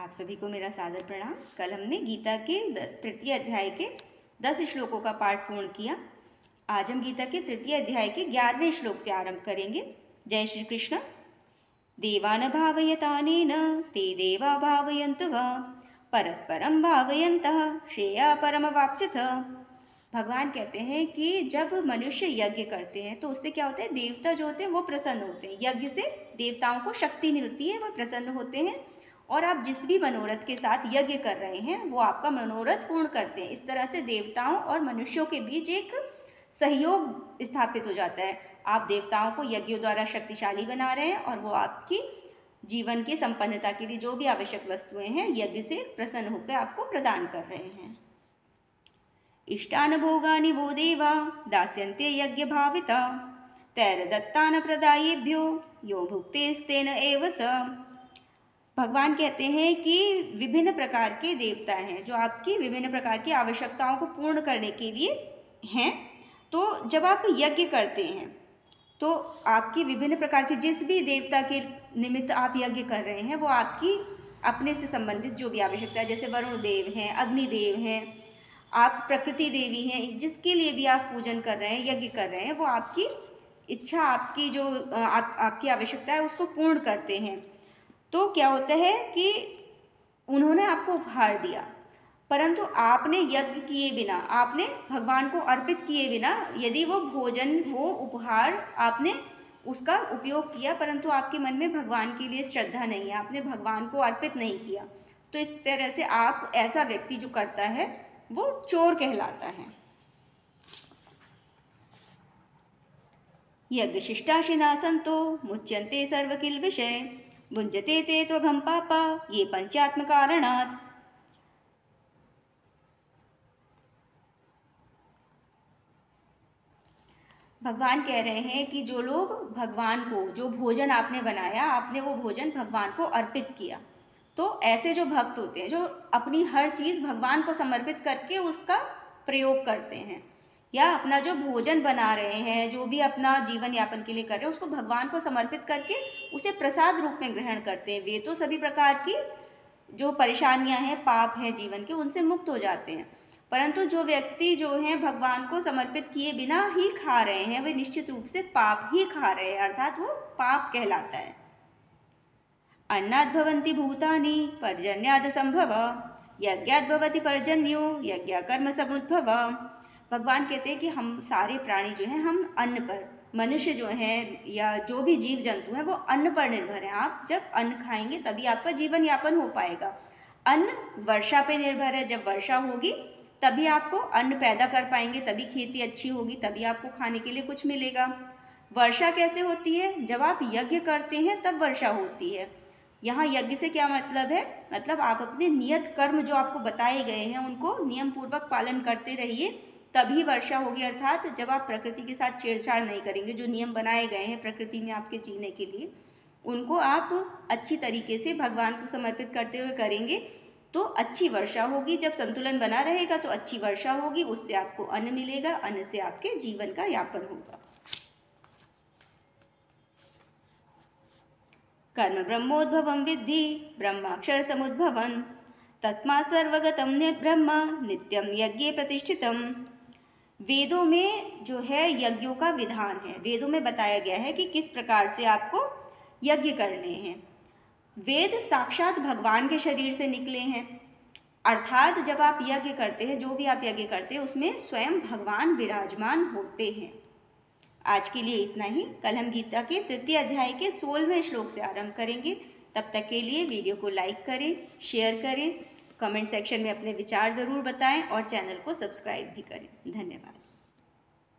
आप सभी को मेरा सादर प्रणाम। कल हमने गीता के तृतीय अध्याय के 10 श्लोकों का पाठ पूर्ण किया। आज हम गीता के तृतीय अध्याय के 11वें श्लोक से आरंभ करेंगे। जय श्री कृष्ण। देवान भावयतानेन ते देवा भावयन्तु वा परस्परम भावयन्तः श्रेया परमवाप्स्यथ। भगवान कहते हैं कि जब मनुष्य यज्ञ करते हैं तो उससे क्या होता है, देवता जो होते हैं वो प्रसन्न होते हैं। यज्ञ से देवताओं को शक्ति मिलती है, वो प्रसन्न होते हैं। और आप जिस भी मनोरथ के साथ यज्ञ कर रहे हैं वो आपका मनोरथ पूर्ण करते हैं। इस तरह से देवताओं और मनुष्यों के बीच एक सहयोग स्थापित हो जाता है। आप देवताओं को यज्ञों द्वारा शक्तिशाली बना रहे हैं और वो आपकी जीवन की संपन्नता के लिए जो भी आवश्यक वस्तुएं हैं यज्ञ से प्रसन्न होकर आपको प्रदान कर रहे हैं। इष्टान भोगानि वो देवा दास्यन्ते यज्ञ भाविता तैर्दत्तान प्रदायेभ्यो यो भुक्तेस्तेन एव स। भगवान कहते हैं कि विभिन्न प्रकार के देवता हैं जो आपकी विभिन्न प्रकार की आवश्यकताओं को पूर्ण करने के लिए हैं। तो जब आप यज्ञ करते हैं तो आपकी विभिन्न प्रकार की जिस भी देवता के निमित्त आप यज्ञ कर रहे हैं वो आपकी अपने से संबंधित जो भी आवश्यकता है, जैसे वरुण देव हैं, अग्निदेव हैं, आप प्रकृति देवी हैं, जिसके लिए भी आप पूजन कर रहे हैं, यज्ञ कर रहे हैं, वो आपकी इच्छा, आपकी जो आपकी आवश्यकता है उसको पूर्ण करते हैं। तो क्या होता है कि उन्होंने आपको उपहार दिया, परंतु आपने यज्ञ किए बिना, आपने भगवान को अर्पित किए बिना, यदि वो भोजन, वो उपहार आपने उसका उपयोग किया परंतु आपके मन में भगवान के लिए श्रद्धा नहीं है, आपने भगवान को अर्पित नहीं किया, तो इस तरह से आप, ऐसा व्यक्ति जो करता है वो चोर कहलाता है। यज्ञ शिष्टाशिना संतो मुच्यन्ते सर्वकिल विषय भुंजते ते त्वघं पापा ये पंचात्म कारणात्। भगवान कह रहे हैं कि जो लोग भगवान को, जो भोजन आपने बनाया, आपने वो भोजन भगवान को अर्पित किया, तो ऐसे जो भक्त होते हैं जो अपनी हर चीज़ भगवान को समर्पित करके उसका प्रयोग करते हैं, या अपना जो भोजन बना रहे हैं, जो भी अपना जीवन यापन के लिए कर रहे हैं, उसको भगवान को समर्पित करके उसे प्रसाद रूप में ग्रहण करते हैं, वे तो सभी प्रकार की जो परेशानियां हैं, पाप हैं जीवन के, उनसे मुक्त हो जाते हैं। परंतु जो व्यक्ति जो हैं भगवान को समर्पित किए बिना ही खा रहे हैं, वे निश्चित रूप से पाप ही खा रहे हैं, अर्थात वो पाप कहलाता है। अन्नाद् भवन्ति भूतानि पर्जन्याद् संभव यज्ञाद् भवति पर्जन्यो यज्ञकर्म समुद्भव। भगवान कहते हैं कि हम सारे प्राणी जो हैं, हम अन्न पर, मनुष्य जो हैं या जो भी जीव जंतु हैं वो अन्न पर निर्भर हैं। आप जब अन्न खाएंगे तभी आपका जीवन यापन हो पाएगा। अन्न वर्षा पे निर्भर है, जब वर्षा होगी तभी आपको अन्न पैदा कर पाएंगे, तभी खेती अच्छी होगी, तभी आपको खाने के लिए कुछ मिलेगा। वर्षा कैसे होती है? जब आप यज्ञ करते हैं तब वर्षा होती है। यहाँ यज्ञ से क्या मतलब है? मतलब आप अपने नियत कर्म जो आपको बताए गए हैं उनको नियम पूर्वक पालन करते रहिए, तभी वर्षा होगी। अर्थात जब आप प्रकृति के साथ छेड़छाड़ नहीं करेंगे, जो नियम बनाए गए हैं प्रकृति में आपके जीने के लिए, उनको आप अच्छी तरीके से भगवान को समर्पित करते हुए करेंगे तो अच्छी वर्षा होगी। जब संतुलन बना रहेगा तो अच्छी वर्षा होगी, उससे आपको अन्न मिलेगा, अन्न से आपके जीवन का यापन होगा। कर्म ब्रह्मोद्भवं विद्धि ब्रह्माक्षर समुद्भवन् तस्मात् सर्वगतं ब्रह्म नित्यं यज्ञे प्रतिष्ठितम्। वेदों में जो है यज्ञों का विधान है, वेदों में बताया गया है कि किस प्रकार से आपको यज्ञ करने हैं। वेद साक्षात भगवान के शरीर से निकले हैं, अर्थात जब आप यज्ञ करते हैं, जो भी आप यज्ञ करते हैं उसमें स्वयं भगवान विराजमान होते हैं। आज के लिए इतना ही। कल हम गीता के तृतीय अध्याय के 16वें श्लोक से आरंभ करेंगे। तब तक के लिए वीडियो को लाइक करें, शेयर करें, कमेंट सेक्शन में अपने विचार ज़रूर बताएं और चैनल को सब्सक्राइब भी करें। धन्यवाद।